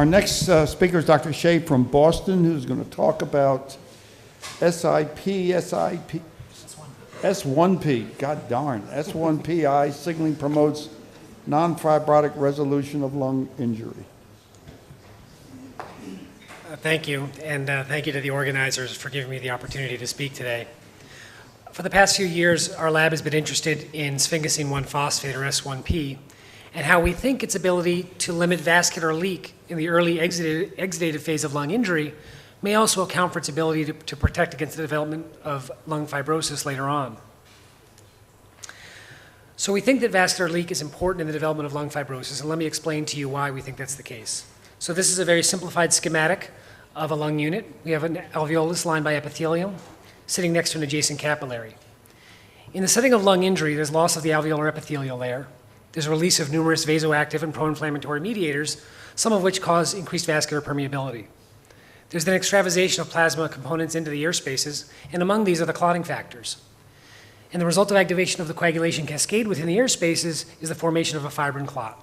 Our next speaker is Dr. Shea from Boston, who's going to talk about S1P, God darn, S1PI signaling promotes non-fibrotic resolution of lung injury. Thank you, and thank you to the organizers for giving me the opportunity to speak today. For the past few years, our lab has been interested in sphingosine 1-phosphate, or S1P, and how we think its ability to limit vascular leak in the early exudative phase of lung injury may also account for its ability to protect against the development of lung fibrosis later on. So we think that vascular leak is important in the development of lung fibrosis, and let me explain to you why we think that's the case. So this is a very simplified schematic of a lung unit. We have an alveolus lined by epithelium sitting next to an adjacent capillary. In the setting of lung injury, there's loss of the alveolar epithelial layer. There's a release of numerous vasoactive and pro-inflammatory mediators, some of which cause increased vascular permeability. There's then extravasation of plasma components into the air spaces, and among these are the clotting factors. And the result of activation of the coagulation cascade within the air spaces is the formation of a fibrin clot.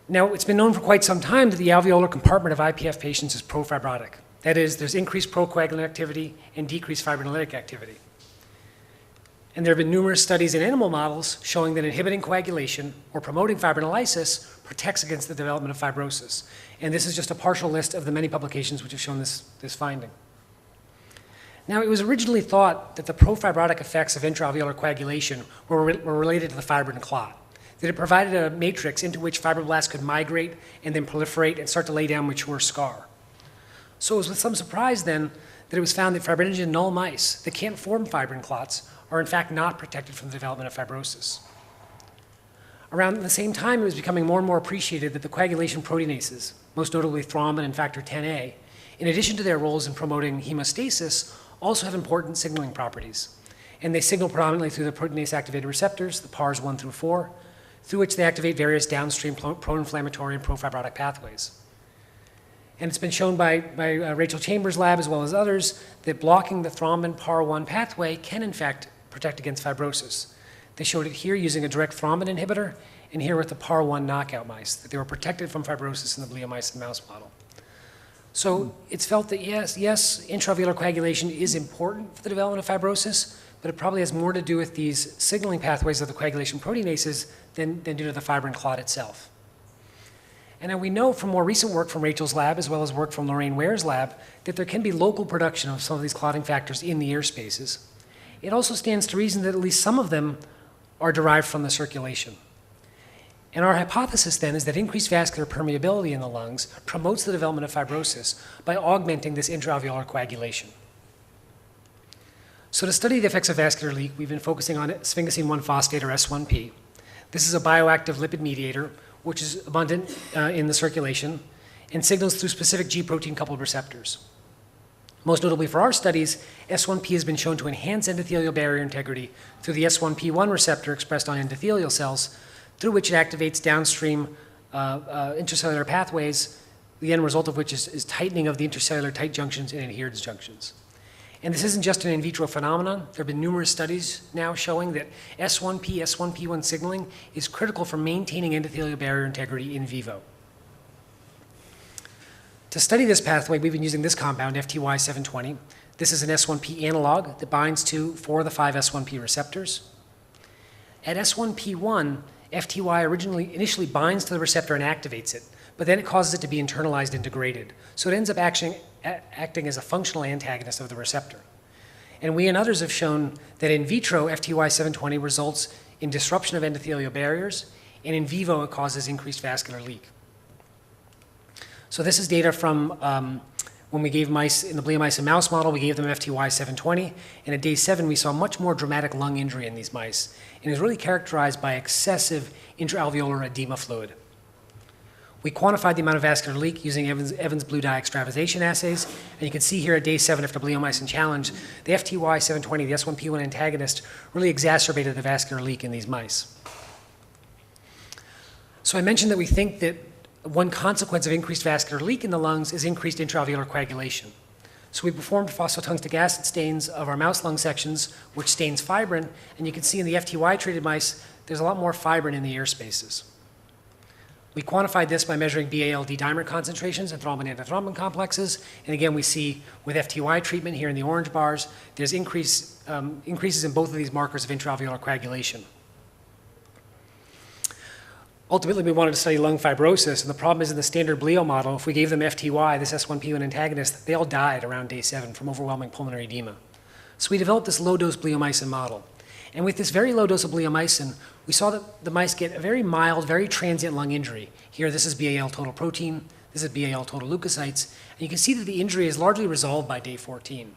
Now, it's been known for quite some time that the alveolar compartment of IPF patients is profibrotic. That is, there's increased procoagulant activity and decreased fibrinolytic activity. And there have been numerous studies in animal models showing that inhibiting coagulation or promoting fibrinolysis protects against the development of fibrosis. And this is just a partial list of the many publications which have shown this finding. Now, it was originally thought that the profibrotic effects of intra-alveolar coagulation were related to the fibrin clot, that it provided a matrix into which fibroblasts could migrate and then proliferate and start to lay down mature scar. So it was with some surprise then that it was found that fibrinogen null mice that can't form fibrin clots are in fact not protected from the development of fibrosis. Around the same time, it was becoming more and more appreciated that the coagulation proteinases, most notably thrombin and factor Xa, in addition to their roles in promoting hemostasis, also have important signaling properties. And they signal predominantly through the proteinase-activated receptors, the PARs 1 through 4, through which they activate various downstream pro-inflammatory and profibrotic pathways. And it's been shown by Rachel Chambers' lab, as well as others, that blocking the thrombin PAR1 pathway can, in fact, protect against fibrosis. They showed it here using a direct thrombin inhibitor, and here with the PAR1 knockout mice, that they were protected from fibrosis in the bleomycin mouse model. So it's felt that yes, intra-alveolar coagulation is important for the development of fibrosis, but it probably has more to do with these signaling pathways of the coagulation proteinases than due to the fibrin clot itself. And now we know from more recent work from Rachel's lab, as well as work from Lorraine Ware's lab, that there can be local production of some of these clotting factors in the air spaces. It also stands to reason that at least some of them are derived from the circulation. And our hypothesis then is that increased vascular permeability in the lungs promotes the development of fibrosis by augmenting this intra-alveolar coagulation. So to study the effects of vascular leak, we've been focusing on sphingosine 1-phosphate, or S1P. This is a bioactive lipid mediator which is abundant in the circulation and signals through specific G protein coupled receptors. Most notably for our studies, S1P has been shown to enhance endothelial barrier integrity through the S1P1 receptor expressed on endothelial cells, through which it activates downstream intracellular pathways, the end result of which is tightening of the intracellular tight junctions and adherence junctions. And this isn't just an in vitro phenomenon. There have been numerous studies now showing that S1P, S1P1 signaling is critical for maintaining endothelial barrier integrity in vivo. To study this pathway, we've been using this compound, FTY-720. This is an S1P analog that binds to 4 of the 5 S1P receptors. At S1P1, FTY initially binds to the receptor and activates it, but then it causes it to be internalized and degraded. So it ends up acting as a functional antagonist of the receptor. And we and others have shown that in vitro, FTY-720 results in disruption of endothelial barriers, and in vivo, it causes increased vascular leak. So this is data from when we gave mice, in the bleomycin mouse model, we gave them FTY-720, and at day 7, we saw much more dramatic lung injury in these mice, and it was really characterized by excessive intra-alveolar edema fluid. We quantified the amount of vascular leak using Evans blue dye extravasation assays, and you can see here at day 7 after bleomycin challenge, the FTY-720, the S1P1 antagonist, really exacerbated the vascular leak in these mice. So I mentioned that we think that one consequence of increased vascular leak in the lungs is increased intra-alveolar coagulation. So we performed phosphotungstic acid stains of our mouse lung sections, which stains fibrin, and you can see in the FTY-treated mice, there's a lot more fibrin in the air spaces. We quantified this by measuring BAL D-dimer concentrations and thrombin-antithrombin complexes. And again, we see with FTY treatment here in the orange bars, there's increases in both of these markers of intra-alveolar coagulation. Ultimately, we wanted to study lung fibrosis, and the problem is in the standard bleo model, if we gave them FTY, this S1P1 antagonist, they all died around day 7 from overwhelming pulmonary edema. So we developed this low-dose bleomycin model. And with this very low dose of bleomycin, we saw that the mice get a very mild, very transient lung injury. Here, this is BAL total protein, this is BAL total leukocytes, and you can see that the injury is largely resolved by day 14.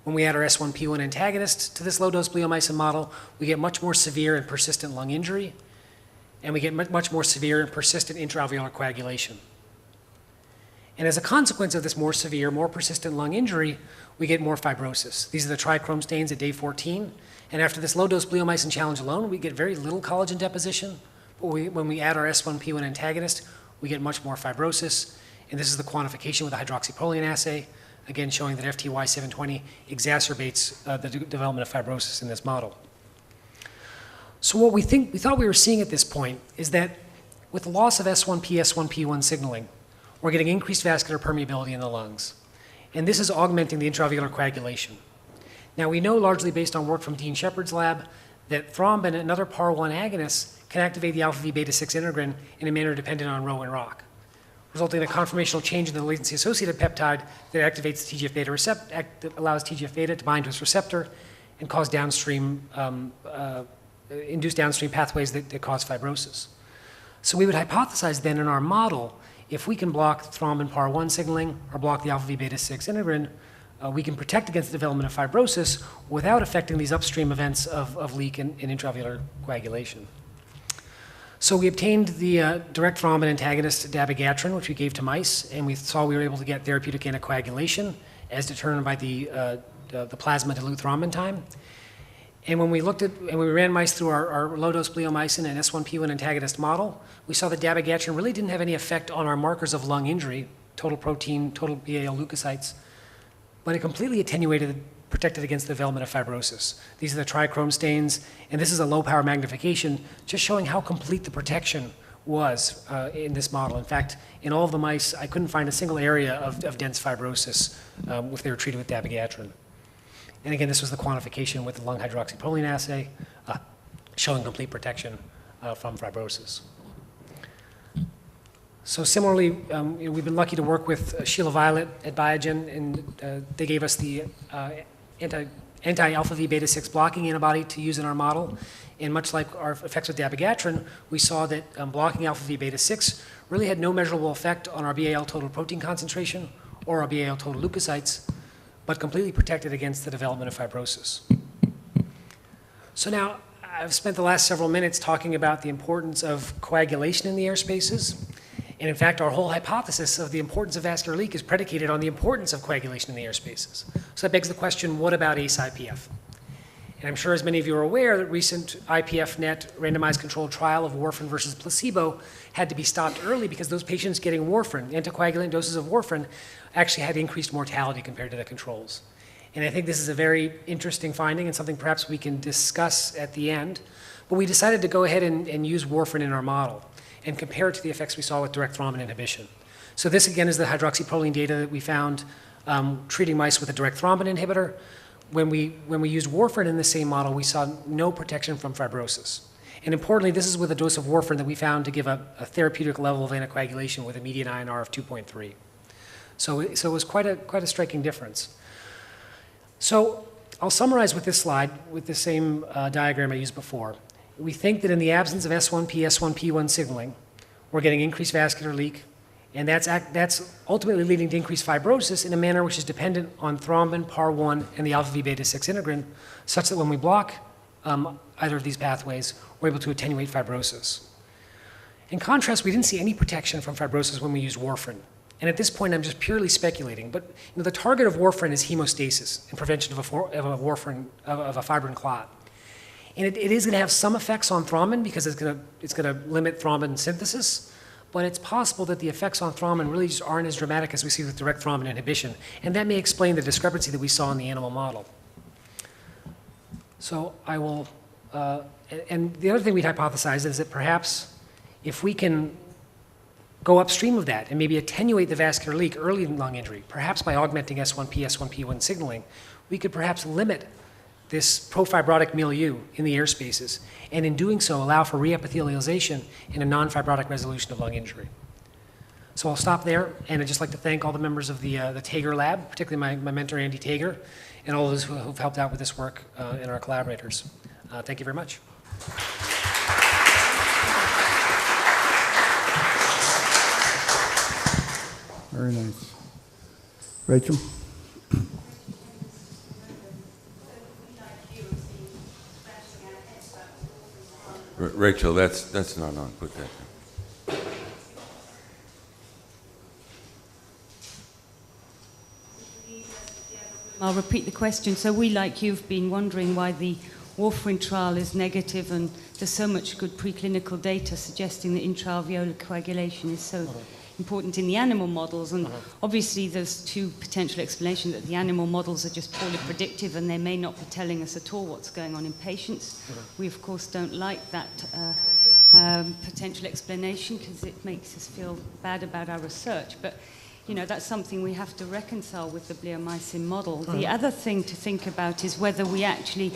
When we add our S1P1 antagonist to this low-dose bleomycin model, we get much more severe and persistent lung injury, and we get much more severe and persistent intra-alveolar coagulation. And as a consequence of this more severe, more persistent lung injury, we get more fibrosis. These are the trichrome stains at day 14. And after this low-dose bleomycin challenge alone, we get very little collagen deposition. But when we add our S1P1 antagonist, we get much more fibrosis. And this is the quantification with a hydroxyproline assay, again showing that FTY720 exacerbates the development of fibrosis in this model. So what we thought we were seeing at this point is that with the loss of S1P, S1P1 signaling, we're getting increased vascular permeability in the lungs. And this is augmenting the intra-alveolar coagulation. Now we know largely based on work from Dean Shepard's lab that thrombin and other PAR1 agonists can activate the alpha V beta 6 integrin in a manner dependent on Rho and ROC, resulting in a conformational change in the latency-associated peptide that activates the TGF-beta receptor, that allows TGF-beta to bind to its receptor and cause downstream induce downstream pathways that cause fibrosis. So we would hypothesize then in our model, if we can block thrombin PAR1 signaling or block the alpha V beta 6 integrin, we can protect against the development of fibrosis without affecting these upstream events of leak and intravenous coagulation. So we obtained the direct thrombin antagonist dabigatran, which we gave to mice, and we saw we were able to get therapeutic anticoagulation as determined by the plasma dilute thrombin time. And when we ran mice through our low-dose bleomycin and S1P1 antagonist model, we saw that dabigatran really didn't have any effect on our markers of lung injury, total protein, total BAL leukocytes, but it completely attenuated, protected against the development of fibrosis. These are the trichrome stains, and this is a low-power magnification, just showing how complete the protection was in this model. In fact, in all of the mice, I couldn't find a single area of dense fibrosis if they were treated with dabigatran. And again, this was the quantification with the lung hydroxyproline assay, showing complete protection from fibrosis. So similarly, we've been lucky to work with Sheila Violet at Biogen, and they gave us the anti-alpha V beta 6 blocking antibody to use in our model. And much like our effects with dabigatran, we saw that blocking alpha V beta 6 really had no measurable effect on our BAL total protein concentration or our BAL total leukocytes, but completely protected against the development of fibrosis. So now, I've spent the last several minutes talking about the importance of coagulation in the air spaces. And in fact, our whole hypothesis of the importance of vascular leak is predicated on the importance of coagulation in the air spaces. So that begs the question, what about ACE-IPF? And I'm sure as many of you are aware that recent IPF-NET randomized controlled trial of warfarin versus placebo had to be stopped early because those patients getting warfarin, anticoagulant doses of warfarin, actually had increased mortality compared to the controls. And I think this is a very interesting finding and something perhaps we can discuss at the end. But we decided to go ahead and use warfarin in our model and compare it to the effects we saw with direct thrombin inhibition. So this again is the hydroxyproline data that we found treating mice with a direct thrombin inhibitor. When we used warfarin in the same model, we saw no protection from fibrosis. And importantly, this is with a dose of warfarin that we found to give a therapeutic level of anticoagulation with a median INR of 2.3. So it was quite a striking difference. So I'll summarize with this slide with the same diagram I used before. We think that in the absence of S1P, S1P1 signaling, we're getting increased vascular leak, and that's ultimately leading to increased fibrosis in a manner which is dependent on thrombin, PAR1, and the alpha V beta 6 integrin, such that when we block either of these pathways, we're able to attenuate fibrosis. In contrast, we didn't see any protection from fibrosis when we used warfarin. And at this point, I'm just purely speculating, but the target of warfarin is hemostasis and prevention of a fibrin clot. And it is going to have some effects on thrombin because it's going to limit thrombin synthesis, but it's possible that the effects on thrombin really just aren't as dramatic as we see with direct thrombin inhibition, and that may explain the discrepancy that we saw in the animal model. So I will, and the other thing we'd hypothesize is that perhaps if we can go upstream of that and maybe attenuate the vascular leak early in lung injury, perhaps by augmenting S1P, S1P1 signaling, we could perhaps limit this profibrotic milieu in the air spaces, and in doing so, allow for reepithelialization and a non-fibrotic resolution of lung injury. So I'll stop there, and I'd just like to thank all the members of the Tager Lab, particularly my mentor, Andy Tager, and all those who've helped out with this work and our collaborators. Thank you very much. Very nice. Rachel? Rachel, that's not on. Put that down. I'll repeat the question. So we, like you, have been wondering why the warfarin trial is negative, and there's so much good preclinical data suggesting that intra-alveolar coagulation is so important in the animal models. And obviously there's two potential explanations, that the animal models are just poorly predictive and they may not be telling us at all what's going on in patients. We, of course, don't like that potential explanation because it makes us feel bad about our research. But you know, that's something we have to reconcile with the bleomycin model. The other thing to think about is whether we actually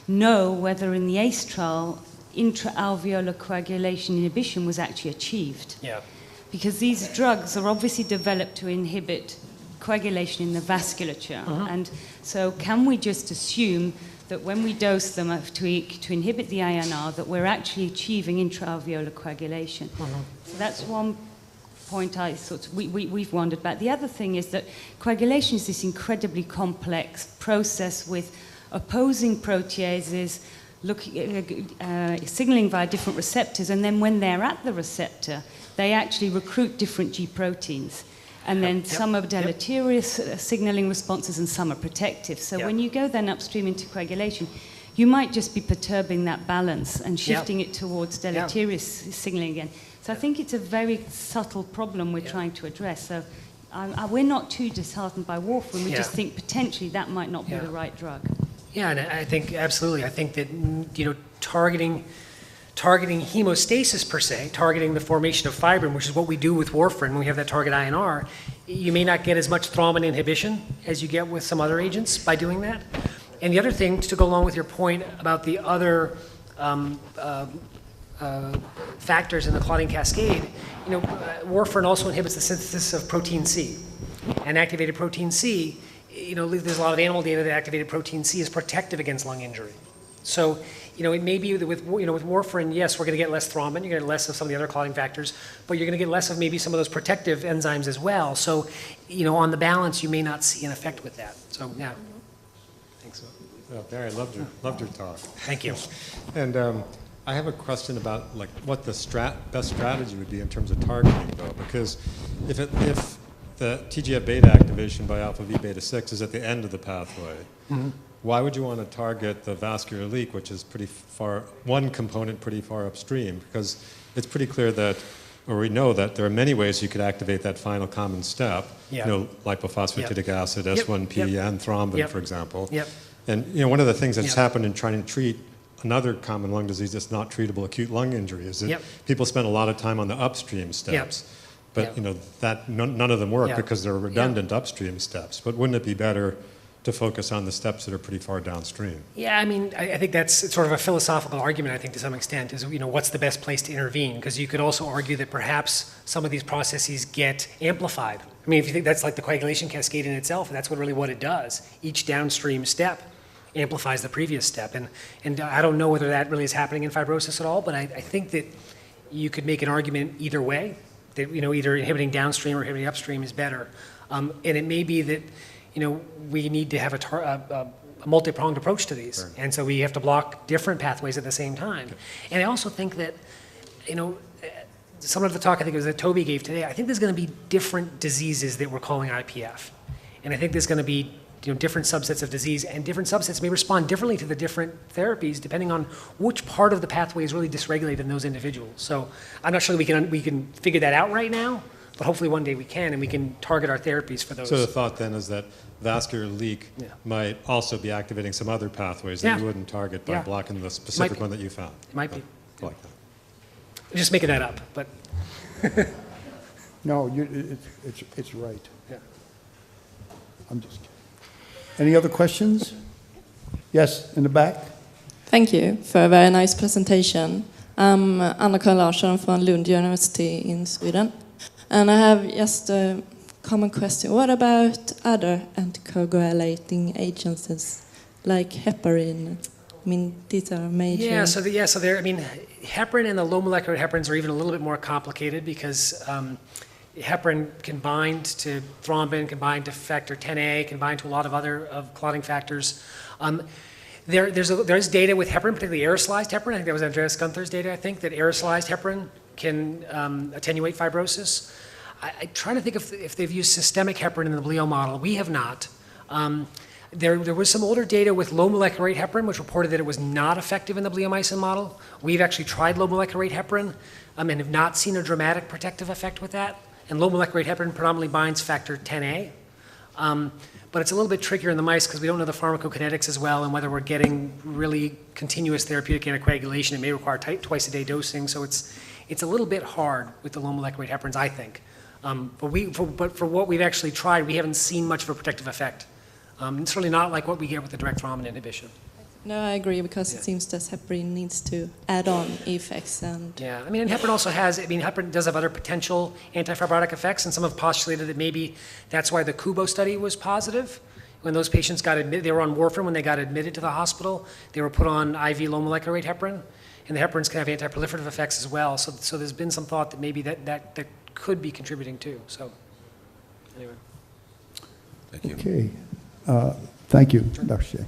know whether in the ACE trial intra-alveolar coagulation inhibition was actually achieved. Yeah. Because these drugs are obviously developed to inhibit coagulation in the vasculature. And so can we just assume that when we dose them to inhibit the INR, that we're actually achieving intra-alveolar coagulation? So that's one point we've wondered about. The other thing is that coagulation is this incredibly complex process with opposing proteases signaling via different receptors, and then when they're at the receptor, they actually recruit different G proteins. And then some are deleterious signaling responses and some are protective. So when you go then upstream into coagulation, you might just be perturbing that balance and shifting it towards deleterious signaling again. So I think it's a very subtle problem we're trying to address. So we're not too disheartened by warfarin. We just think potentially that might not be the right drug. Yeah, and I think absolutely. I think that, you know, targeting hemostasis per se, targeting the formation of fibrin, which is what we do with warfarin when we have that target INR, you may not get as much thrombin inhibition as you get with some other agents by doing that. And the other thing, to go along with your point about the other factors in the clotting cascade, you know, warfarin also inhibits the synthesis of protein C. And activated protein C, you know, there's a lot of animal data that activated protein C is protective against lung injury. So, you know, it may be that with warfarin, yes, we're going to get less thrombin, you're going to get less of some of the other clotting factors, but you're going to get less of maybe some of those protective enzymes as well. So, you know, on the balance, you may not see an effect with that. So, yeah. Thanks. Well, Barry, loved your talk. Thank you. And I have a question about like what the best strategy would be in terms of targeting, though, because if the TGF-beta activation by alpha V beta 6 is at the end of the pathway, why would you want to target the vascular leak, which is pretty far, one component pretty far upstream? Because it's pretty clear that, or we know that there are many ways you could activate that final common step, you know, lipophosphatidic acid, S1P, and thrombin, for example. And, you know, one of the things that's happened in trying to treat another common lung disease that's not treatable, acute lung injury, is that people spend a lot of time on the upstream steps. But, you know, that none of them work because they're redundant upstream steps. But wouldn't it be better to focus on the steps that are pretty far downstream? Yeah, I mean, I think that's sort of a philosophical argument, I think, to some extent, is, you know, what's the best place to intervene? Because you could also argue that perhaps some of these processes get amplified. I mean, if you think that's like the coagulation cascade in itself, that's what it does. Each downstream step amplifies the previous step. And I don't know whether that really is happening in fibrosis at all, but I think that you could make an argument either way, that, you know, either inhibiting downstream or inhibiting upstream is better. And it may be that, you know, we need to have a multi-pronged approach to these. And so we have to block different pathways at the same time. And I also think that, you know, some of the talk I think it was that Toby gave today, I think there's going to be different diseases that we're calling IPF. And I think there's going to be, you know, different subsets of disease, and different subsets may respond differently to the different therapies depending on which part of the pathway is really dysregulated in those individuals. So I'm not sure that we can figure that out right now, but hopefully one day we can, and we can target our therapies for those. So the thought then is that vascular leak might also be activating some other pathways that you wouldn't target by blocking the specific one that you found. It might be. I like that. I'm just making that up, but. No, it's right. Yeah. I'm just kidding. Any other questions? Yes, in the back? Thank you for a very nice presentation. I'm Anticoagulation from Lund University in Sweden. And I have just a common question. What about other anticoagulating agents like heparin? I mean, these are major. Yeah, so I mean, heparin and the low molecular heparins are even a little bit more complicated because heparin can bind to thrombin, can bind to factor 10A, can bind to a lot of other clotting factors. There's data with heparin, particularly aerosolized heparin. I think that was Andreas Gunther's data, I think, that aerosolized heparin can attenuate fibrosis. I'm trying to think if they've used systemic heparin in the bleo model. We have not. There was some older data with low molecular weight heparin, which reported that it was not effective in the bleomycin model. We've actually tried low molecular weight heparin and have not seen a dramatic protective effect with that. And low molecular weight heparin predominantly binds factor 10A. But it's a little bit trickier in the mice because we don't know the pharmacokinetics as well and whether we're getting really continuous therapeutic anticoagulation. It may require twice-a-day dosing, so it's a little bit hard with the low molecular weight heparins, I think. But for what we've actually tried, we haven't seen much of a protective effect. It's really not like what we get with the direct thrombin inhibition. No, I agree, because it seems that heparin needs to add on effects. And Yeah, I mean, and heparin also has, heparin does have other potential antifibrotic effects, and some have postulated that maybe that's why the Kubo study was positive. When those patients got admitted, they were on warfarin when they got admitted to the hospital. They were put on IV low molecular weight heparin, and the heparins can have antiproliferative effects as well. So there's been some thought that maybe that could be contributing too. So anyway. Thank you. Okay. Thank you, Dr. Shea.